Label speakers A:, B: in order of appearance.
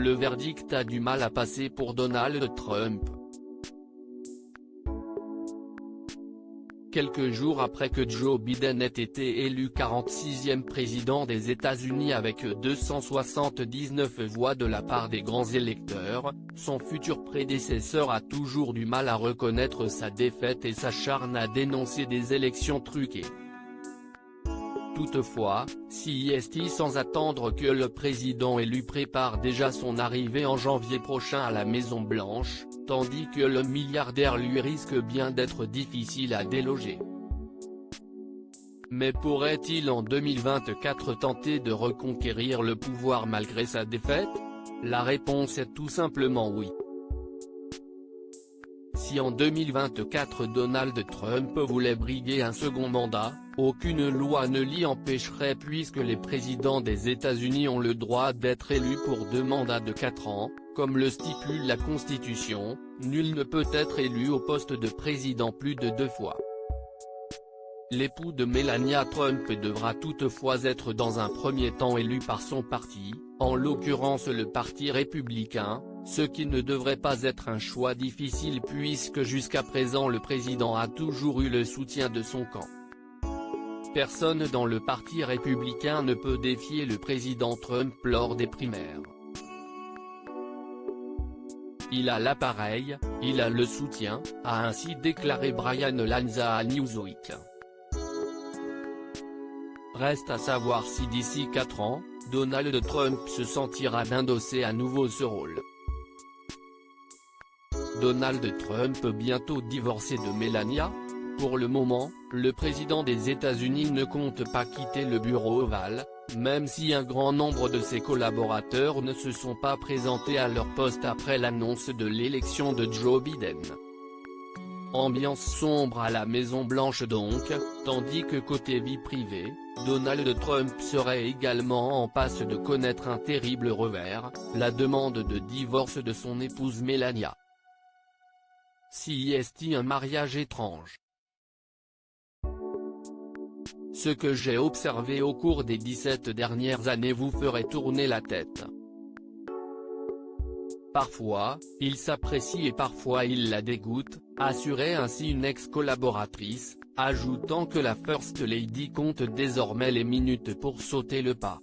A: le verdict a du mal à passer pour Donald Trump. Quelques jours après que Joe Biden ait été élu 46e président des États-Unis avec 279 voix de la part des grands électeurs, son futur prédécesseur a toujours du mal à reconnaître sa défaite et s'acharne à dénoncer des élections truquées. Toutefois, CEST sans attendre que le président élu prépare déjà son arrivée en janvier prochain à la Maison-Blanche, tandis que le milliardaire lui risque bien d'être difficile à déloger. Mais pourrait-il en 2024 tenter de reconquérir le pouvoir malgré sa défaite? La réponse est tout simplement oui. Si en 2024 Donald Trump voulait briguer un second mandat, aucune loi ne l'y empêcherait puisque les présidents des États-Unis ont le droit d'être élus pour 2 mandats de 4 ans, comme le stipule la Constitution, nul ne peut être élu au poste de président plus de 2 fois. L'époux de Melania Trump devra toutefois être dans un premier temps élu par son parti, en l'occurrence le Parti républicain, ce qui ne devrait pas être un choix difficile puisque jusqu'à présent le président a toujours eu le soutien de son camp. Personne dans le Parti républicain ne peut défier le président Trump lors des primaires. Il a l'appareil, il a le soutien, a ainsi déclaré Brian Lanza à Newsweek. Reste à savoir si d'ici 4 ans, Donald Trump se sentira d'endosser à nouveau ce rôle. Donald Trump bientôt divorcé de Melania? Pour le moment, le président des États-Unis ne compte pas quitter le bureau ovale, même si un grand nombre de ses collaborateurs ne se sont pas présentés à leur poste après l'annonce de l'élection de Joe Biden. Ambiance sombre à la Maison-Blanche donc, tandis que côté vie privée, Donald Trump serait également en passe de connaître un terrible revers, la demande de divorce de son épouse Melania. CEST un mariage étrange. Ce que j'ai observé au cours des 17 dernières années vous ferait tourner la tête. Parfois, il s'apprécie et parfois il la dégoûte, assurait ainsi une ex-collaboratrice, ajoutant que la First Lady compte désormais les minutes pour sauter le pas.